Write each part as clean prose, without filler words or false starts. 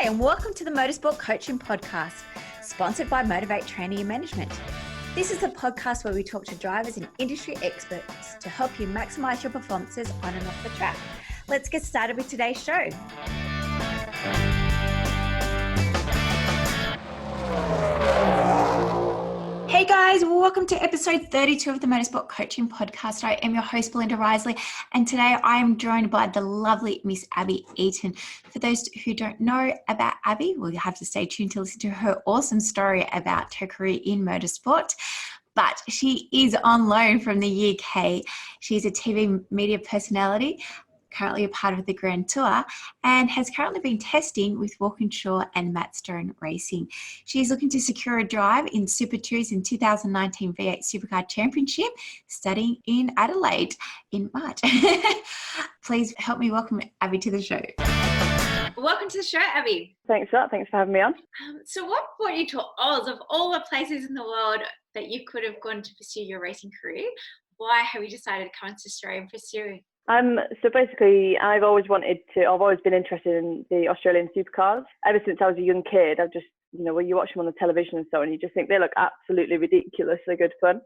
and welcome to the Motorsport Coaching Podcast, sponsored by Motivate Training and Management. This is a podcast where we talk to drivers and industry experts to help you maximize your performances on and off the track. Let's get started with today's show. Hey guys, welcome to episode 32 of the Motorsport Coaching Podcast. I am your host, Belinda Risley, and today I am joined by the lovely Miss Abbie Eaton. For those who don't know about Abbie, well, you have to stay tuned to listen to her awesome story about her career in motorsport. But she is on loan from the UK. She's a TV media personality, currently a part of the Grand Tour, and has currently been testing with Walkinshaw and Matt Stone Racing. She's looking to secure a drive in Super 2's in 2019 V8 Supercar Championship, studying in Adelaide in March. Please help me welcome Abbie to the show. Welcome to the show, Abbie. Thanks for that. Thanks for having me on. So what brought you to Oz? Of all the places in the world that you could have gone to pursue your racing career, why have you decided to come to Australia and pursue? So basically, I've always been interested in the Australian supercars. Ever since I was a young kid, I've just, when you watch them on the television and so on, you just think they look absolutely ridiculously good fun.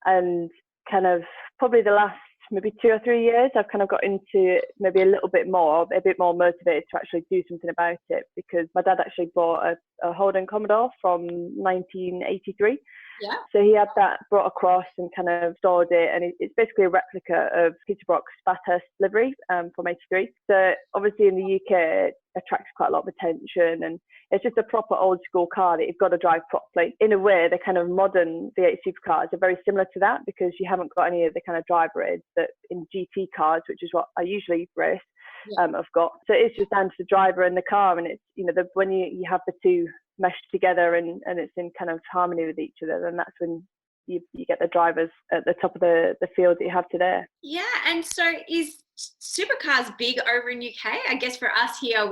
And kind of probably the last maybe 2 or 3 years, I've kind of got into it maybe a bit more motivated to actually do something about it, because my dad actually bought a Holden Commodore from 1983. Yeah. So he had that brought across and kind of stored it, and it's basically a replica of Peter Brock's Bathurst livery from '83. So obviously in the UK it attracts quite a lot of attention, and it's just a proper old school car that you've got to drive properly. In a way, the kind of modern V8 supercars are very similar to that, because you haven't got any of the kind of driver aids that in GT cars, which is what I usually race, I've got. So it's just down to the driver and the car, and it's when you have the two meshed together and it's in kind of harmony with each other, then that's when you get the drivers at the top of the field that you have today. Yeah, and so is Supercars big over in UK? I guess for us here,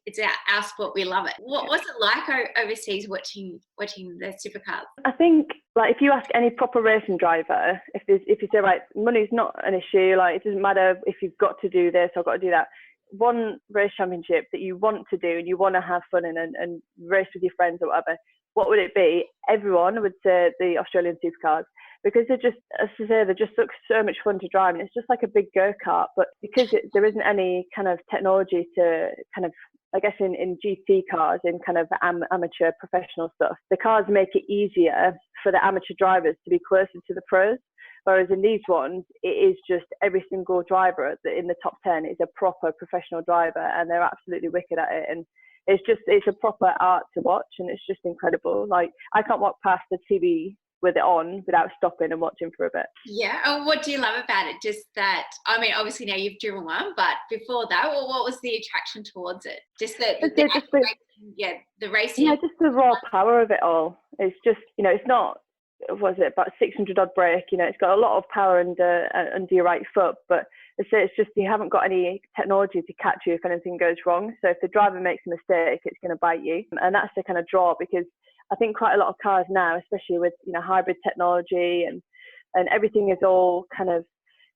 it's our sport, we love it. What's it like overseas watching the Supercars? I think if you ask any proper racing driver, if you say money's not an issue, it doesn't matter if you've got to do this or got to do that. One race championship that you want to do and you want to have fun in and race with your friends or whatever, what would it be? Everyone would say the Australian supercars, because they just look so much fun to drive, and it's just like a big go-kart. But because there isn't any kind of technology to kind of, I guess in GT cars, in kind of amateur professional stuff, the cars make it easier for the amateur drivers to be closer to the pros. Whereas in these ones, it is just every single driver in the top 10 is a proper professional driver, and they're absolutely wicked at it. And it's a proper art to watch, and it's just incredible. I can't walk past the TV with it on without stopping and watching for a bit. Yeah. And what do you love about it? Just that, obviously now you've driven one, but before that, what was the attraction towards it? Just the racing. Yeah, just the raw power of it all. It's just, it's not, about 600 odd brake, it's got a lot of power under your right foot, but it's just you haven't got any technology to catch you if anything goes wrong. So if the driver makes a mistake, it's going to bite you, and that's the kind of draw, because I think quite a lot of cars now, especially with hybrid technology and everything is all kind of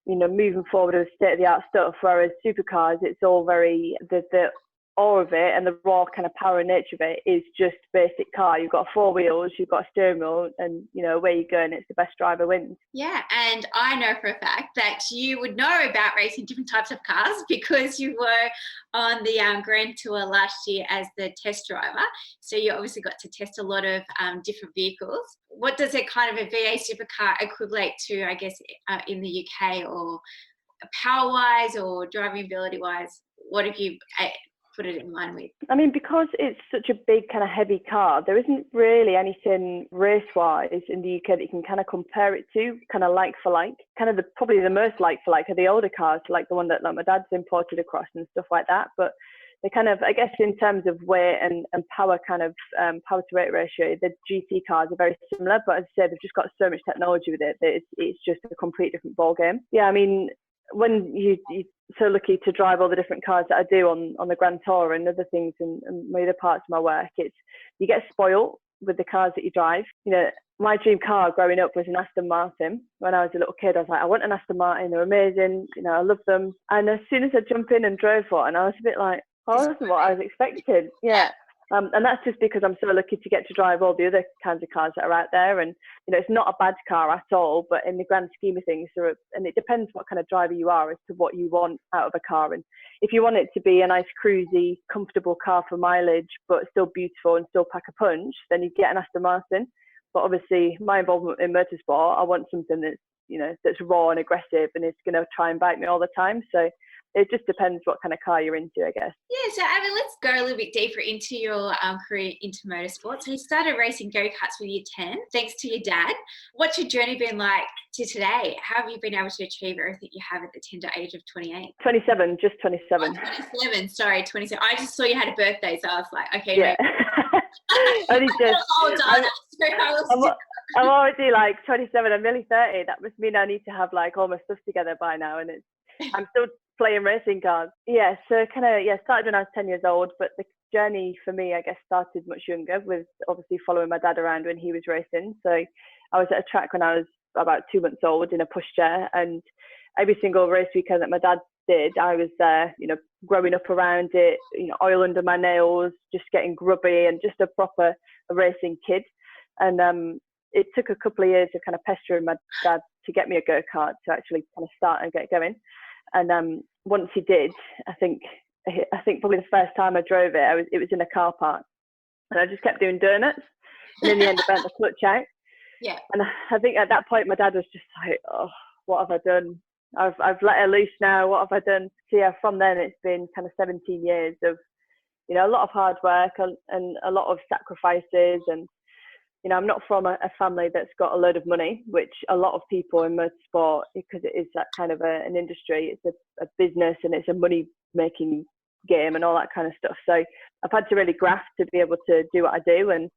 moving forward with state of the art stuff, whereas supercars, it's all very the awe of it and the raw kind of power and nature of it is just basic car. You've got 4 wheels, you've got a steering wheel, and where you go, and it's the best driver wins. Yeah, and I know for a fact that you would know about racing different types of cars because you were on the Grand Tour last year as the test driver. So you obviously got to test a lot of different vehicles. What does a kind of a V8 supercar equivalent to, I guess, in the UK, or power-wise or driving ability-wise? What have you put it in line with? Because it's such a big kind of heavy car, there isn't really anything race-wise in the UK that you can kind of compare it to, kind of like for like. Kind of probably the most like for like are the older cars, like the one that my dad's imported across and stuff like that. But they kind of, I guess in terms of weight and power, kind of power to weight ratio, the GT cars are very similar. But as I said, they've just got so much technology with it that it's just a complete different ball game. Yeah, when you're so lucky to drive all the different cars that I do on the Grand Tour and other things and my other parts of my work, you get spoiled with the cars that you drive. My dream car growing up was an Aston Martin. When I was a little kid, I was like, I want an Aston Martin. They're amazing. I love them. And as soon as I jumped in and drove one, I was a bit like, Oh, that's what I was expecting. Yeah. And that's just because I'm so lucky to get to drive all the other kinds of cars that are out there. And, it's not a bad car at all, but in the grand scheme of things, and it depends what kind of driver you are as to what you want out of a car. And if you want it to be a nice, cruisy, comfortable car for mileage, but still beautiful and still pack a punch, then you get an Aston Martin. But obviously, my involvement in motorsport, I want something that's raw and aggressive and it's going to try and bite me all the time. So it just depends what kind of car you're into, I guess. Yeah, so Abbie, let's go a little bit deeper into your career into motorsport. So you started racing go-karts with your 10, thanks to your dad. What's your journey been like to today? How have you been able to achieve everything you have at the tender age of 28? 27, just 27. Oh, 27, sorry, 27. I just saw you had a birthday, so I was like, okay, yeah. Only just. I'm already like 27. I'm nearly 30. That must mean I need to have like all my stuff together by now, and I'm still playing racing cars. Yeah, so started when I was 10 years old, but the journey for me, I guess, started much younger with obviously following my dad around when he was racing. So I was at a track when I was about 2 months old in a pushchair, and every single race weekend that my dad did, I was there, growing up around it, oil under my nails, just getting grubby and just a proper racing kid. And it took a couple of years of kind of pestering my dad to get me a go-kart to actually kind of start and get going. And once he did, I think probably the first time I drove it, it was in a car park, and I just kept doing donuts, and in the end I bent the clutch out. Yeah. And I think at that point my dad was just like, oh, what have I done? I've let her loose now. What have I done? So yeah, from then it's been kind of 17 years of, a lot of hard work and a lot of sacrifices. And, I'm not from a family that's got a load of money, which a lot of people in motorsport, because it is that kind of an industry, it's a business and it's a money making game and all that kind of stuff. So I've had to really graft to be able to do what I do. And,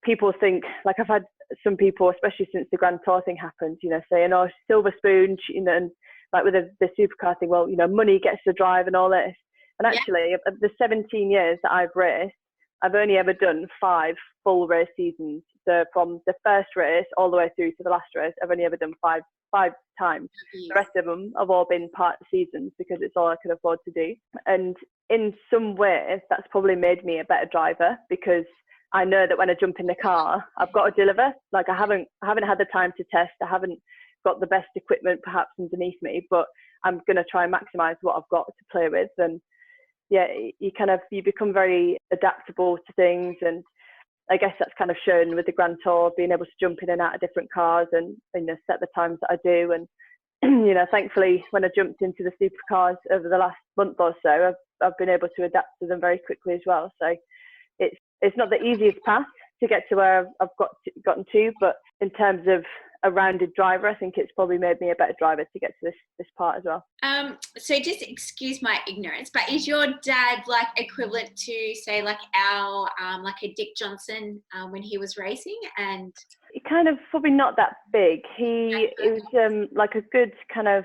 people think, like I've had some people, especially since the Grand Tour thing happened, saying, oh, silver spoon, and like with the supercar thing, well, money gets to drive and all this. And actually, of the 17 years that I've raced, I've only ever done 5 full race seasons. So from the first race all the way through to the last race, I've only ever done five times. The rest of them have all been part seasons because it's all I could afford to do. And in some ways, that's probably made me a better driver, because I know that when I jump in the car, I've got to deliver. Like I haven't had the time to test. I haven't got the best equipment perhaps underneath me, but I'm going to try and maximize what I've got to play with. And yeah, you become very adaptable to things. And I guess that's kind of shown with the Grand Tour, being able to jump in and out of different cars and set the times that I do. And thankfully, when I jumped into the Supercars over the last month or so, I've been able to adapt to them very quickly as well. So it's not the easiest path to get to where I've gotten to, but in terms of a rounded driver, I think it's probably made me a better driver to get to this part as well. So just excuse my ignorance, but is your dad like equivalent to say like our like a Dick Johnson when he was racing? And he kind of probably not that big. He was like a good kind of,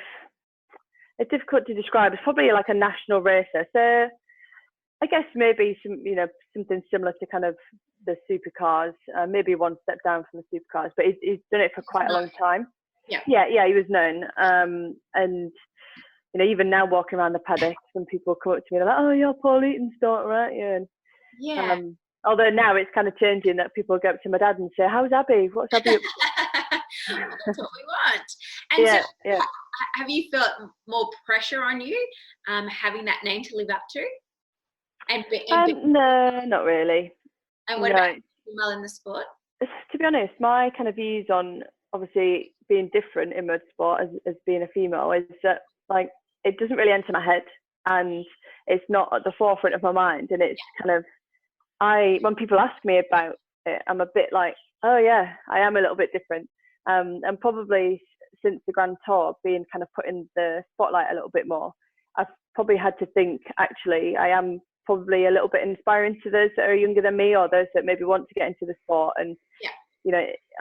it's difficult to describe. It's probably like a national racer. So I guess maybe something similar to kind of the Supercars, maybe one step down from the Supercars, but he's done it for quite a long time. Yeah, he was known. And even now walking around the paddock, some people come up to me and they're like, "Oh, you're Paul Eaton's daughter, aren't you?" And yeah. Although now it's kind of changing that people go up to my dad and say, "How's Abbie? What's Abbie up to?" That's what we want. And so, have you felt more pressure on you having that name to live up to? No, not really. And what about female in the sport? To be honest, my kind of views on obviously being different in motorsport as being a female is that like it doesn't really enter my head, and it's not at the forefront of my mind. And it's kind of when people ask me about it, I'm a bit like, oh yeah, I am a little bit different. And probably since the Grand Tour being kind of put in the spotlight a little bit more, I've probably had to think, actually, I am probably a little bit inspiring to those that are younger than me, or those that maybe want to get into the sport. And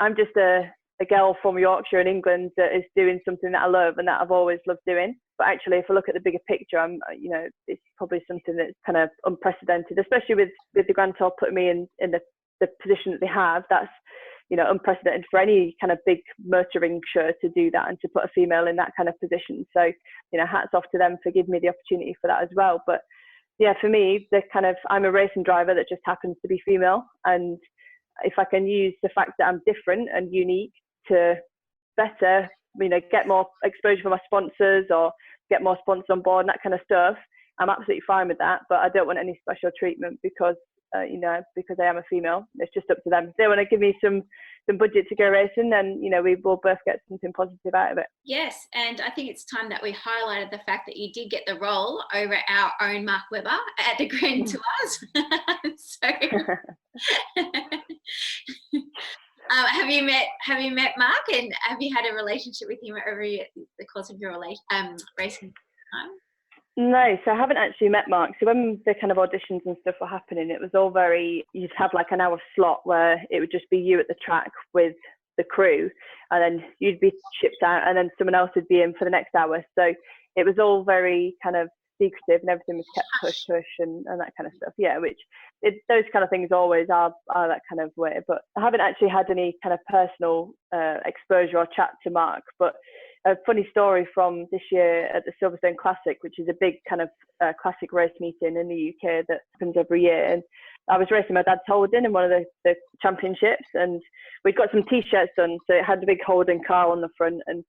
I'm just a girl from Yorkshire in England that is doing something that I love and that I've always loved doing. But actually, if I look at the bigger picture, it's probably something that's kind of unprecedented, especially with the Grand Tour putting me in the position that they have. That's unprecedented for any kind of big motoring show to do that and to put a female in that kind of position. So hats off to them for giving me the opportunity for that as well. But yeah, for me, I'm a racing driver that just happens to be female, and if I can use the fact that I'm different and unique to better, get more exposure for my sponsors or get more sponsors on board and that kind of stuff, I'm absolutely fine with that. But I don't want any special treatment because because I am a female. It's just up to them. If they want to give me some budget to go racing, then we will both get something positive out of it. Yes, and I think it's time that we highlighted the fact that you did get the role over our own Mark Webber at the Grand Tours. So, have you met Mark, and have you had a relationship with him over the course of your racing time? No, so I haven't actually met Mark. So when the kind of auditions and stuff were happening, it was all you'd have like an hour slot where it would just be you at the track with the crew, and then you'd be shipped out, and then someone else would be in for the next hour. So it was all very kind of secretive, and everything was kept hush and that kind of stuff. Yeah, those kind of things always are that kind of way. But I haven't actually had any kind of personal exposure or chat to Mark. But a funny story from this year at the Silverstone Classic, which is a big kind of classic race meeting in the UK that happens every year. And I was racing my dad's Holden in one of the championships, and we'd got some T-shirts done, so it had a big Holden car on the front, and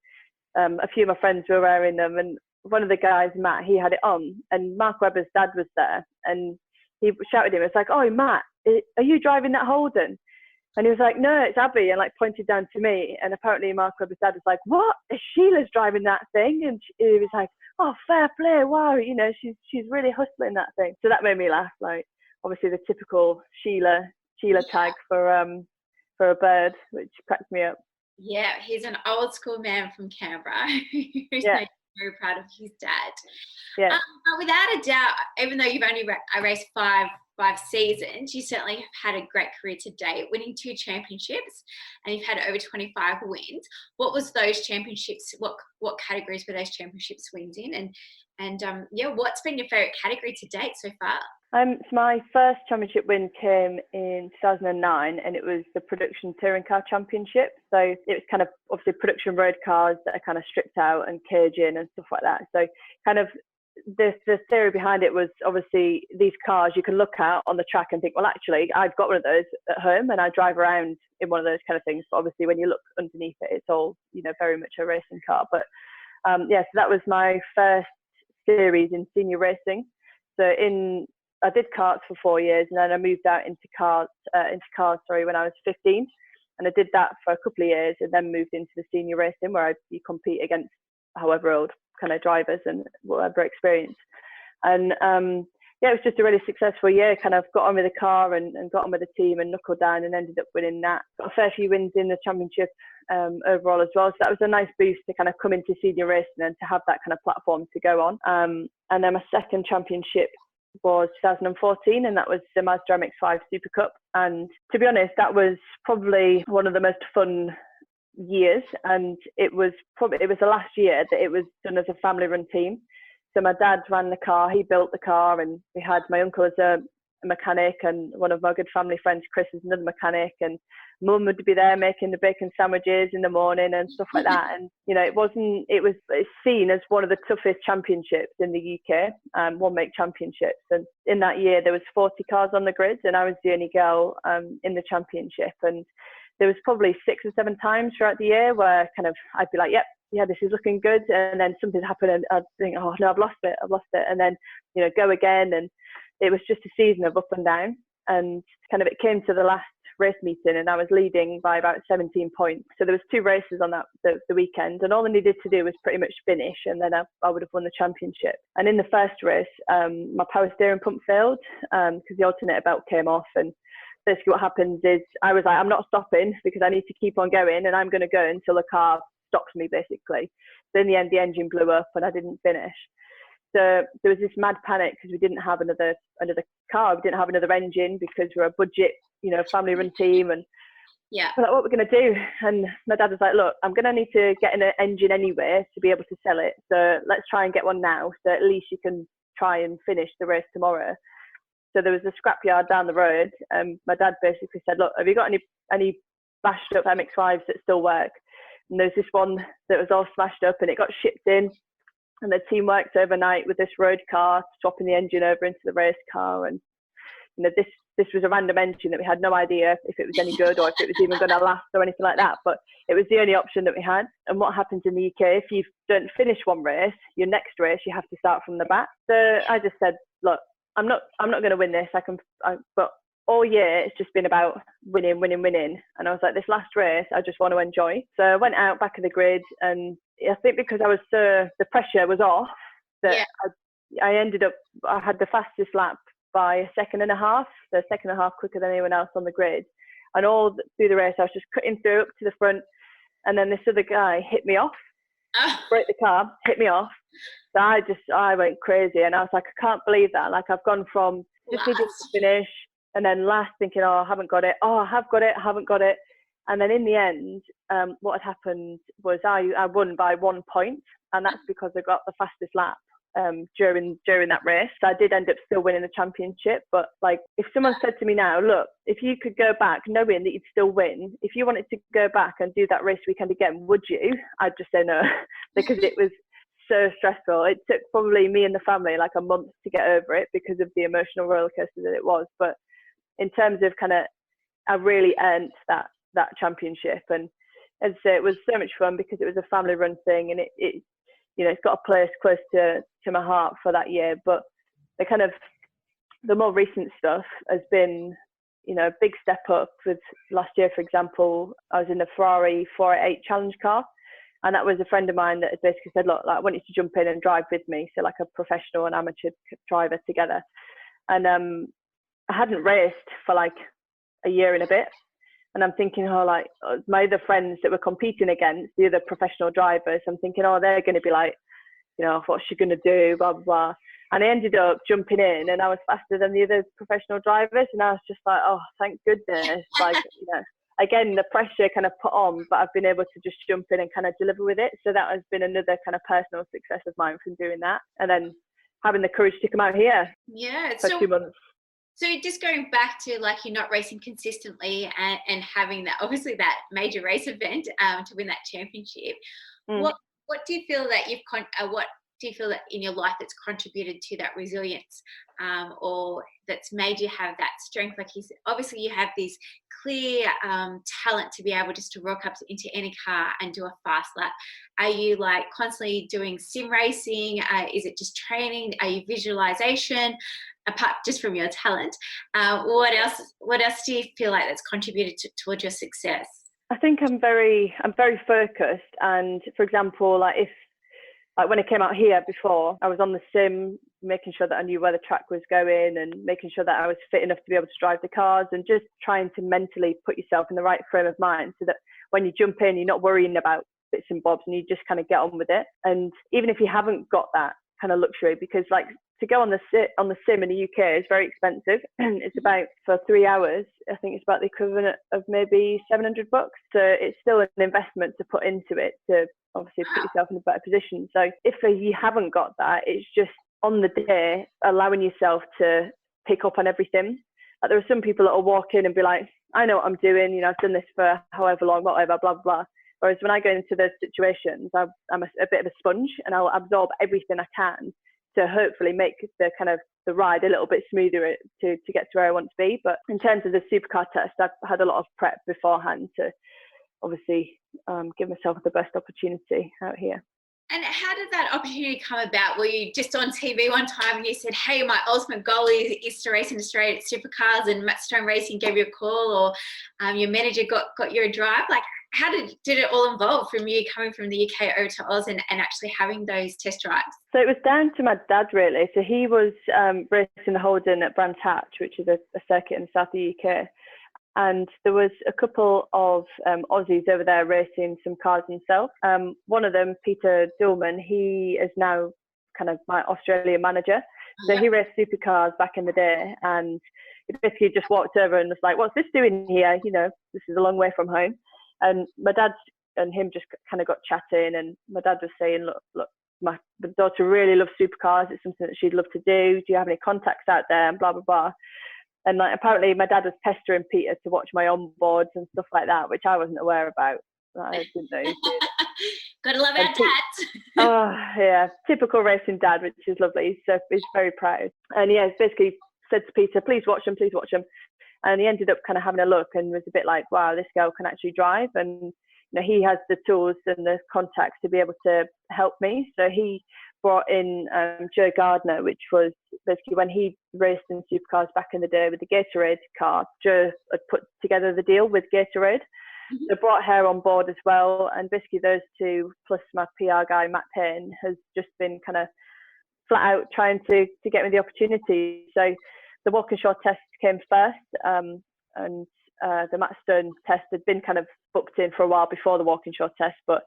a few of my friends were wearing them. And one of the guys, Matt, he had it on, and Mark Webber's dad was there, and he shouted at him, it's like, "Oh, Matt, are you driving that Holden?" And he was like, "No, it's Abbie," and like pointed down to me. And apparently Mark Webber's dad was like, "What? Sheila's driving that thing?" And he was like, "Oh, fair play. Wow, she's really hustling that thing." So that made me laugh. Like, obviously the typical Sheila tag for a bird, which cracked me up. Yeah, he's an old school man from Canberra who's very proud of his dad. Yeah. But without a doubt, even though you've only raced five seasons, you certainly have had a great career to date, winning 2 championships, and you've had over 25 wins. What was those championships? What categories were those championships wins in? And what's been your favourite category to date so far? So my first championship win came in 2009, and it was the production touring car championship. So it was kind of obviously production road cars that are kind of stripped out and caging and stuff like that. So kind of the theory behind it was obviously these cars you can look at on the track and think, well, actually, I've got one of those at home and I drive around in one of those kind of things. But obviously, when you look underneath it, it's all, very much a racing car. But so that was my first series in senior racing. So I did karts for 4 years, and then I moved out into cars when I was 15, and I did that for a couple of years, and then moved into the senior racing where you compete against however old kind of drivers and whatever experience. And it was just a really successful year. Kind of got on with the car and got on with the team and knuckled down and ended up winning that. Got a fair few wins in the championship overall as well. So that was a nice boost to kind of come into senior racing and to have that kind of platform to go on. And then my second championship was 2014, and that was the Mazda MX-5 Super Cup. And to be honest, that was probably one of the most fun years, and it was the last year that it was done as a family run team. So my dad ran the car, he built the car, and we had my uncle as a mechanic, and one of my good family friends, Chris, is another mechanic, and mum would be there making the bacon sandwiches in the morning and stuff like that. And it's seen as one of the toughest championships in the UK, one make championships. And in that year there was 40 cars on the grid, and I was the only girl in the championship. And there was probably 6 or 7 times throughout the year where kind of I'd be like, yep, yeah, this is looking good, and then something happened and I'd think, oh no, I've lost it, and then go again. And it was just a season of up and down. And kind of it came to the last race meeting, and I was leading by about 17 points. So there was 2 races on that the weekend, and all I needed to do was pretty much finish, and then I would have won the championship. And in the first race, my power steering pump failed because the alternator belt came off. And basically what happens is I was like, I'm not stopping because I need to keep on going, and I'm going to go until the car stops me, basically. So in the end, the engine blew up and I didn't finish. So there was this mad panic because we didn't have another car, we didn't have another engine because we're a budget, family run team. And we're like, what we're going to do? And my dad was like, look, I'm going to need to get an engine anyway to be able to sell it. So let's try and get one now, so at least you can try and finish the race tomorrow. So there was a scrapyard down the road, and my dad basically said, look, have you got any bashed up MX-5s that still work? And there's this one that was all smashed up, and it got shipped in. And the team worked overnight with this road car, swapping the engine over into the race car. And this was a random engine that we had no idea if it was any good or if it was even going to last or anything like that. But it was the only option that we had. And what happens in the UK, if you don't finish one race, your next race you have to start from the back. So I just said, look, I'm not going to win this. But all year it's just been about winning. And I was like, this last race I just want to enjoy. So I went out back of the grid, and I think because the pressure was off, that I ended up, I had the fastest lap by a second and a half quicker than anyone else on the grid. And all through the race I was just cutting through up to the front, and then this other guy hit me off, broke the car, hit me off. So I went crazy, and I was like, I can't believe that. Like, I've gone from just needing to finish, and then last thinking, oh, I haven't got it. Oh, I have got it. I haven't got it. And then in the end, what had happened was I won by 1 point, and that's because I got the fastest lap during that race. So I did end up still winning the championship. But like, if someone said to me now, look, if you could go back knowing that you'd still win, if you wanted to go back and do that race weekend again, would you? I'd just say no, because it was so stressful. It took probably me and the family like a month to get over it because of the emotional roller coaster that it was. But in terms of I really earned that championship. And as I say, it was so much fun because it was a family run thing, and it's got a place close to my heart for that year. But the more recent stuff has been, a big step up. With last year, for example, I was in the Ferrari 488 challenge car, and that was a friend of mine that had basically said, look, like, I want you to jump in and drive with me. So like a professional and amateur driver together. And I hadn't raced for like a year and a bit. And I'm thinking, my other friends that were competing against, the other professional drivers, I'm thinking, they're going to be like, what's she going to do, blah, blah, blah. And I ended up jumping in, and I was faster than the other professional drivers. And I was just like, oh, thank goodness. Like, again, the pressure kind of put on, but I've been able to just jump in and kind of deliver with it. So that has been another kind of personal success of mine from doing that. And then having the courage to come out here for 2 months. So just going back to, like, you're not racing consistently and having that, obviously, that major race event to win that championship. What do you feel that what do you feel that in your life that's contributed to that resilience, or that's made you have that strength? Like you said, obviously you have this clear talent to be able just to rock up into any car and do a fast lap. Are you like constantly doing sim racing? Is it just training? Are you visualization? Apart just from your talent, what else do you feel like that's contributed towards your success? I think I'm very focused. And for example, like when I came out here before, I was on the sim, making sure that I knew where the track was going and making sure that I was fit enough to be able to drive the cars, and just trying to mentally put yourself in the right frame of mind so that when you jump in, you're not worrying about bits and bobs and you just kind of get on with it. And even if you haven't got that kind of luxury, because like to go on the sim in the UK is very expensive, and it's about, for 3 hours, I think it's about the equivalent of maybe $700. So it's still an investment to put into it to obviously put yourself in a better position. So if you haven't got that, it's just on the day allowing yourself to pick up on everything. Like, there are some people that will walk in and be like, I know what I'm doing, I've done this for however long, whatever, blah, blah, blah. Whereas when I go into those situations, I'm a bit of a sponge, and I'll absorb everything I can to hopefully make the ride a little bit smoother to get to where I want to be. But in terms of the Supercar Test, I've had a lot of prep beforehand to obviously give myself the best opportunity out here. And how did that opportunity come about? Were you just on TV one time and you said, hey, my ultimate goal is to race in Australia at Supercars, and Matt Stone Racing gave you a call, or your manager got you a drive? Like, how did it all evolve from you coming from the UK over to Oz and actually having those test drives? So it was down to my dad, really. So he was racing the Holden at Brands Hatch, which is a circuit in the south of the UK. And there was a couple of Aussies over there racing some cars himself. One of them, Peter Dillman, he is now kind of my Australian manager. So he raced Supercars back in the day, and he basically just walked over and was like, what's this doing here? This is a long way from home. And my dad and him just kind of got chatting, and my dad was saying, look, my daughter really loves Supercars. It's something that she'd love to do. Do you have any contacts out there? And blah, blah, blah. And like, apparently my dad was pestering Peter to watch my onboards and stuff like that, which I wasn't aware about. I didn't know he did. Gotta love our dads. Oh, yeah, typical racing dad, which is lovely. So he's very proud. And yeah, basically said to Peter, please watch them, please watch them. And he ended up kind of having a look and was a bit like, wow, this girl can actually drive. And he has the tools and the contacts to be able to help me. So he brought in Joe Gardner, which was basically when he raced in Supercars back in the day with the Gatorade car. Joe had put together the deal with Gatorade. Mm-hmm. So brought her on board as well. And basically those two, plus my PR guy, Matt Payne, has just been kind of flat out trying to get me the opportunity. So the Walkinshaw test came first, and the Matt Stone test had been kind of booked in for a while before the Walkinshaw test. But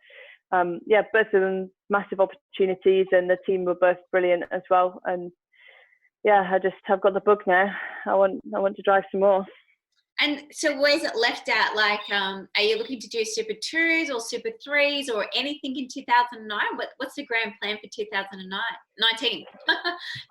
yeah, both of them massive opportunities, and the team were both brilliant as well. And yeah, I just have got the bug now. I want to drive some more. And so where's it left at? Like, are you looking to do Super 2s or Super 3s or anything in 2009? What's the grand plan for 2019?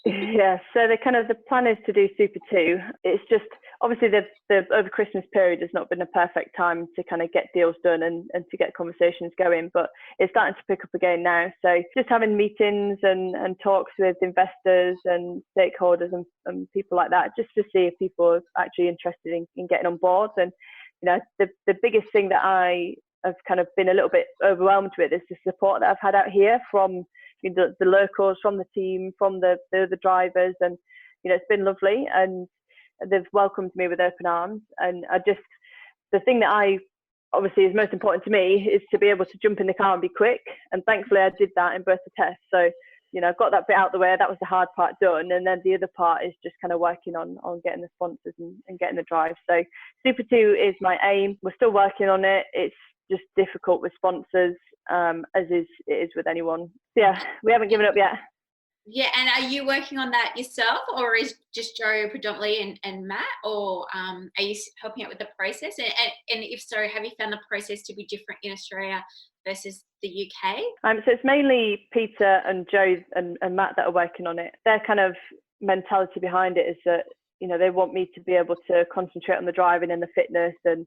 Yeah, so the plan is to do Super 2. It's just, obviously the over Christmas period has not been a perfect time to kind of get deals done and to get conversations going, but it's starting to pick up again now. So just having meetings and talks with investors and stakeholders and people like that, just to see if people are actually interested in getting on board. And the biggest thing that I have kind of been a little bit overwhelmed with is the support that I've had out here from the locals, from the team, from the drivers, and it's been lovely, and they've welcomed me with open arms. And the thing that I obviously is most important to me is to be able to jump in the car and be quick, and thankfully I did that in both the tests. So I've got that bit out the way. That was the hard part done, and then the other part is just kind of working on getting the sponsors and getting the drive. So Super 2 is my aim. We're still working on it. It's just difficult with sponsors, as it is with anyone. So yeah, we haven't given up yet. Yeah, and are you working on that yourself, or is just Joe predominantly and Matt, or are you helping out with the process? And if so, have you found the process to be different in Australia versus the UK? So it's mainly Peter and Joe and Matt that are working on it. Their kind of mentality behind it is that they want me to be able to concentrate on the driving and the fitness, and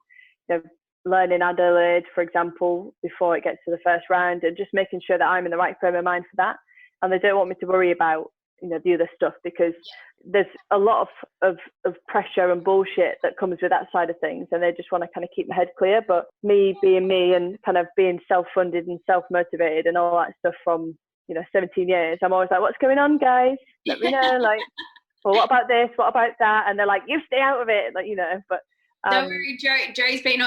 learning Adelaide, for example, before it gets to the first round, and just making sure that I'm in the right frame of mind for that. And they don't want me to worry about the other stuff, because there's a lot of pressure and bullshit that comes with that side of things, and they just want to kind of keep my head clear. But me being me and kind of being self-funded and self-motivated and all that stuff from 17 years, I'm always like, what's going on, guys? Let me know. Like, well, what about this? What about that? And they're like, you stay out of it, but don't worry, Joe's been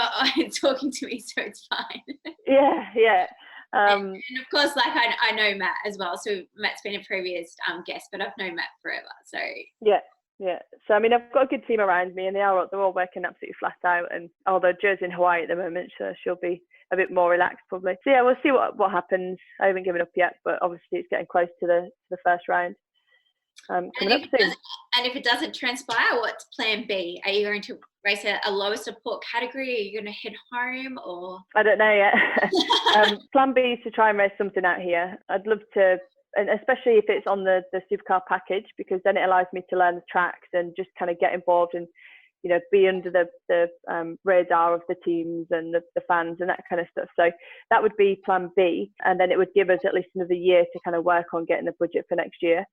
talking to me, so it's fine. Yeah. And of course, like I know Matt as well. So Matt's been a previous guest, but I've known Matt forever. So yeah. So I've got a good team around me, and they're all working absolutely flat out. And although Joe's in Hawaii at the moment, so she'll be a bit more relaxed probably. So yeah, we'll see what happens. I haven't given up yet, but obviously it's getting close to the first round. Coming up soon. And if it doesn't transpire, what's plan B? Are you going to race a lower support category? Are you going to head home, or? I don't know yet. Plan B is to try and race something out here. I'd love to, and especially if it's on the Supercar package, because then it allows me to learn the tracks and just kind of get involved and be under the radar of the teams and the fans and that kind of stuff. So that would be plan B, and then it would give us at least another year to kind of work on getting the budget for next year.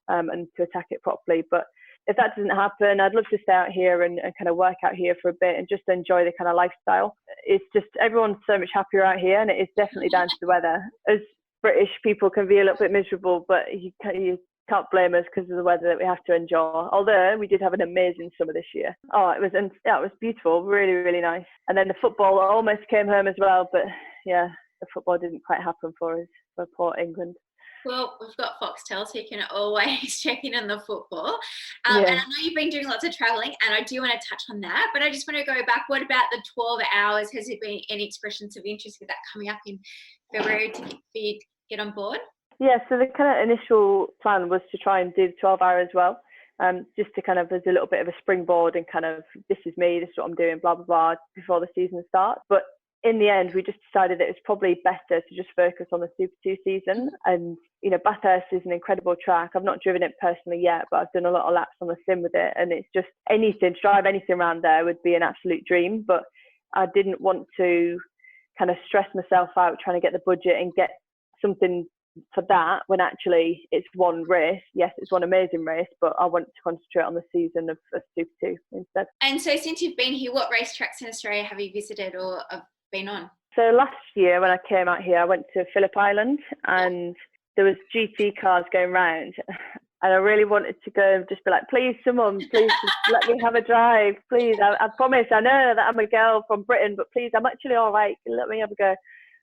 And to attack it properly. But if that doesn't happen, I'd love to stay out here and kind of work out here for a bit and just enjoy the kind of lifestyle. It's just, everyone's so much happier out here, and it is definitely down to the weather. As British people can be a little bit miserable, but you can't blame us because of the weather that we have to enjoy. Although we did have an amazing summer this year. It was beautiful, really, really nice. And then the football almost came home as well, but yeah, the football didn't quite happen for us, for poor England. Well, we've got Foxtel, so you can always check in on the football. And I know you've been doing lots of travelling, and I do want to touch on that, but I just want to go back. What about the 12 hours? Has there been any expressions of interest with that coming up in February for you to get on board? Yeah, so the kind of initial plan was to try and do the 12 hour as well, just to kind of, as a little bit of a springboard and kind of, this is me, this is what I'm doing, blah, blah, blah, before the season starts. But in the end, we just decided that it's probably better to just focus on the Super 2 season. And, Bathurst is an incredible track. I've not driven it personally yet, but I've done a lot of laps on the sim with it. And it's just to drive anything around there would be an absolute dream. But I didn't want to kind of stress myself out trying to get the budget and get something for that, when actually it's one race. Yes, it's one amazing race, but I want to concentrate on the season of Super 2 instead. And so since you've been here, what racetracks in Australia have you visited or have been on? So last year when I came out here, I went to Phillip Island, and there was GT cars going round. And I really wanted to go and just be like, please, someone, please just let me have a drive. Please, I promise, I know that I'm a girl from Britain, but please, I'm actually all right. Let me have a go.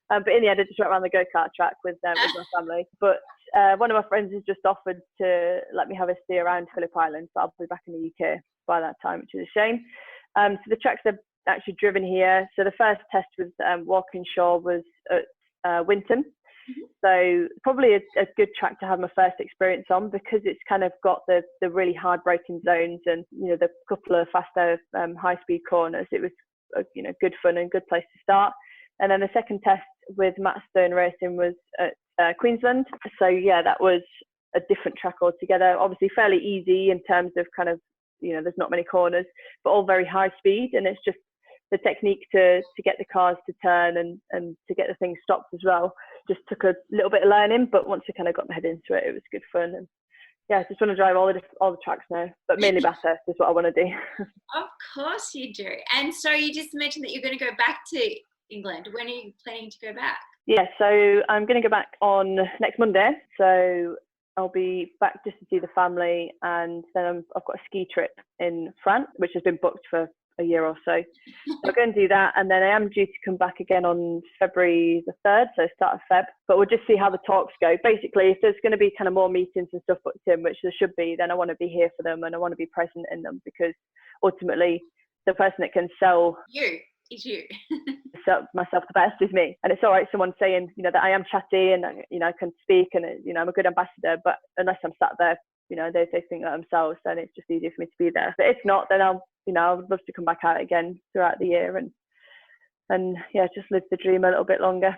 But in the end, I just went around the go-kart track with my family. But one of my friends has just offered to let me have a steer around Phillip Island, so I'll be back in the UK by that time, which is a shame. So the tracks are actually driven here. So the first test with Walkinshaw was at Winton. So probably a good track to have my first experience on, because it's kind of got the really hard braking zones and, you know, the couple of faster high speed corners. It was, you know, good fun and good place to start. And then the second test with Matt Stone Racing was at Queensland. So yeah, that was a different track altogether. Obviously fairly easy in terms of kind of, you know, there's not many corners, but all very high speed. And it's just the technique to get the cars to turn and to get the thing stopped as well. Just took a little bit of learning, but once I kind of got my head into it, it was good fun. And yeah, I just want to drive all the tracks now, but mainly Bathurst is what I want to do. Of course you do. And so you just mentioned that you're going to go back to England. When are you planning to go back? Yeah, so I'm going to go back on next Monday. So I'll be back just to see the family, and then I've got a ski trip in France, which has been booked for a year or so. I'm going to do that, and then I am due to come back again on February the 3rd, so start of Feb. But we'll just see how the talks go. Basically, if there's going to be kind of more meetings and stuff booked in, which there should be, then I want to be here for them and I want to be present in them, because ultimately the person that can sell you is you. sell myself the best is me. And it's all right someone saying, you know, that I am chatty and, you know, I can speak and, you know, I'm a good ambassador, but unless I'm sat there, you know, they think that themselves, then it's just easier for me to be there. But if not, then I would love to come back out again throughout the year and yeah, just live the dream a little bit longer.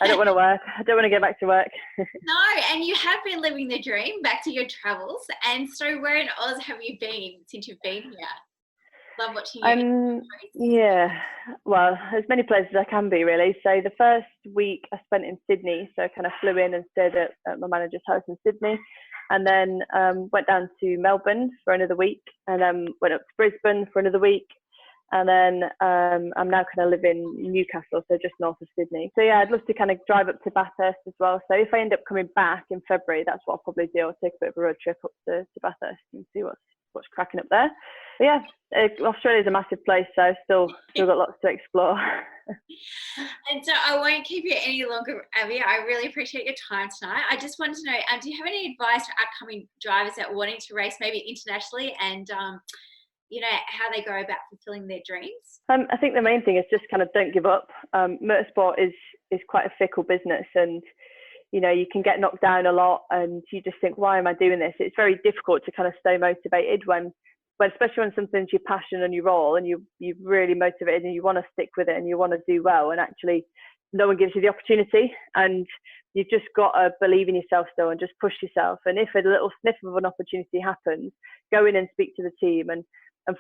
I don't want to work. I don't want to go back to work. No, and you have been living the dream, back to your travels. And so where in Oz have you been since you've been here? Love watching you. Yeah, well, as many places as I can be, really. So the first week I spent in Sydney, so I kind of flew in and stayed at my manager's house in Sydney, and then went down to Melbourne for another week, and then went up to Brisbane for another week, and then I'm now kind of living in Newcastle, so just north of Sydney. So yeah, I'd love to kind of drive up to Bathurst as well. So if I end up coming back in February, that's what I'll probably do. I'll take a bit of a road trip up to Bathurst and see what's cracking up there. But yeah, Australia's a massive place, so I've still got lots to explore. And so I won't keep you any longer, Abbie. I really appreciate your time tonight. I just wanted to know, do you have any advice for upcoming drivers that are wanting to race maybe internationally, and you know, how they go about fulfilling their dreams? I think the main thing is just kind of don't give up. Motorsport is quite a fickle business, and you know, you can get knocked down a lot and you just think, why am I doing this? It's very difficult to kind of stay motivated when especially when something's your passion and your role and you're really motivated and you want to stick with it and you want to do well, and actually no one gives you the opportunity, and you've just got to believe in yourself still and just push yourself. And if a little sniff of an opportunity happens, go in and speak to the team and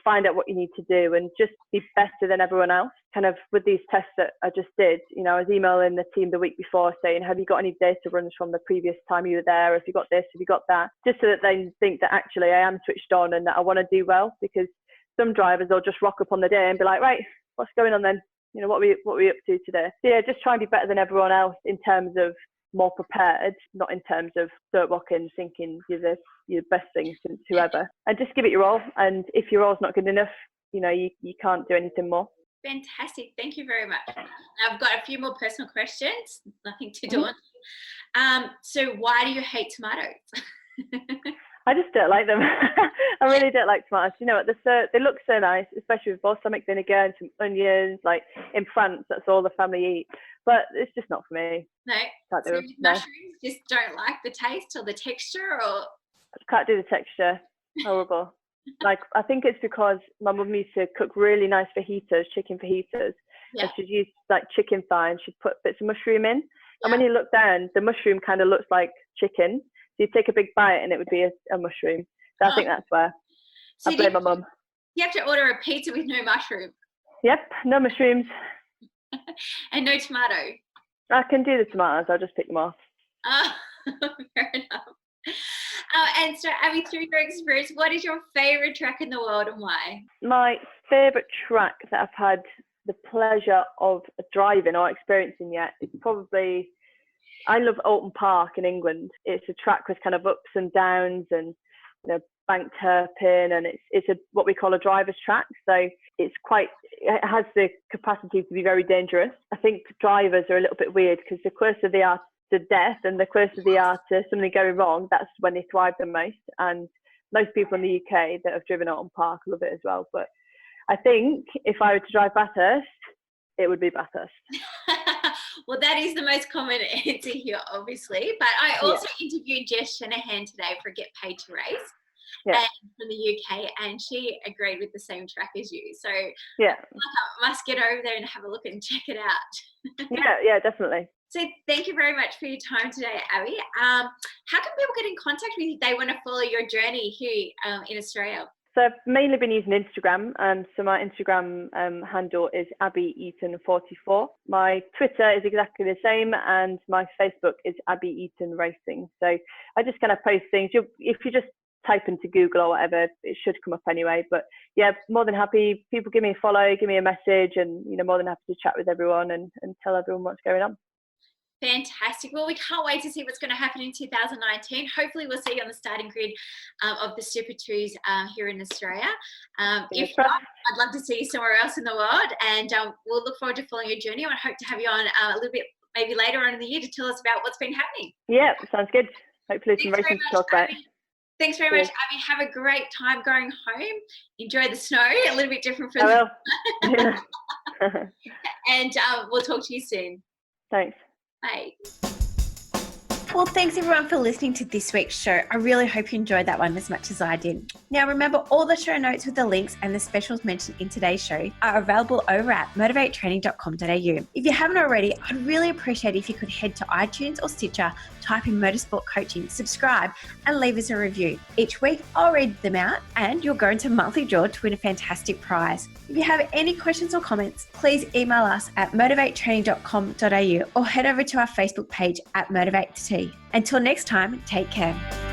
find out what you need to do and just be better than everyone else. Kind of with these tests that I just did, you know, I was emailing the team the week before saying, have you got any data runs from the previous time you were there? Have you got this? Have you got that? Just so that they think that actually I am switched on and that I want to do well, because some drivers will just rock up on the day and be like, right, what's going on then? You know, what are we up to today? So yeah, just try and be better than everyone else in terms of more prepared, not in terms of dirt walking, thinking you're the best thing since whoever, and just give it your all. And if your all's not good enough, you know, you can't do anything more. Fantastic. Thank you very much. I've got a few more personal questions, nothing too daunting. So why do you hate tomatoes? I just don't like them. I really don't like tomatoes. You know what, they look so nice, especially with balsamic vinegar and some onions. Like in France, that's all the family eat. But it's just not for me. No? Can't do So it. mushrooms just don't like the taste or the texture, or? I can't do the texture. Horrible. Like, I think it's because my mum used to cook really nice fajitas, chicken fajitas. Yeah. And she'd use like chicken thigh and she'd put bits of mushroom in. Yeah. And when you look down, the mushroom kind of looks like chicken. So you take a big bite and it would be a mushroom. So I think that's where I blame my mum. You have to order a pizza with no mushroom. Yep, no mushrooms. And no tomato. I can do the tomatoes, I'll just pick them off. Fair enough. And so, Abbie, through your experience, what is your favourite track in the world and why? My favourite track that I've had the pleasure of driving or experiencing yet is probably, I love Eaton Park in England. It's a track with kind of ups and downs and, you know, banked hairpin, and it's what we call a driver's track. So it has the capacity to be very dangerous. I think drivers are a little bit weird because the closer they are to death and the closer they are to something going wrong, that's when they thrive the most. And most people in the UK that have driven Eaton Park love it as well. But I think if I were to drive Bathurst, it would be Bathurst. Well, that is the most common answer here, obviously. But I also interviewed Jess Shanahan today for Get Paid to Race from the UK, and she agreed with the same track as you. So I must get over there and have a look and check it out. yeah, definitely. So thank you very much for your time today, Abbie. How can people get in contact with you if they want to follow your journey here in Australia? So I've mainly been using Instagram. So my Instagram handle is Abbie-Eaton44. My Twitter is exactly the same, and my Facebook is Abbie Eaton Racing. So I just kind of post things. If you just type into Google or whatever, it should come up anyway. But yeah, more than happy. People give me a follow, give me a message, and more than happy to chat with everyone and tell everyone what's going on. Fantastic. Well, we can't wait to see what's going to happen in 2019. Hopefully we'll see you on the starting grid of the Super 2s here in Australia. If not, I'd love to see you somewhere else in the world, and we'll look forward to following your journey. And I hope to have you on a little bit maybe later on in the year to tell us about what's been happening. Yeah, sounds good. Hopefully some racing to talk about. Thanks very much, Abbie. Have a great time going home. Enjoy the snow, a little bit different from and we'll talk to you soon. Thanks. Bye. Well, thanks everyone for listening to this week's show. I really hope you enjoyed that one as much as I did. Now, remember, all the show notes with the links and the specials mentioned in today's show are available over at motivatetraining.com.au. If you haven't already, I'd really appreciate if you could head to iTunes or Stitcher, type in Motorsport Coaching, subscribe, and leave us a review. Each week, I'll read them out, and you'll go into a monthly draw to win a fantastic prize. If you have any questions or comments, please email us at motivatetraining.com.au or head over to our Facebook page at Motivate to Tea. Until next time, take care.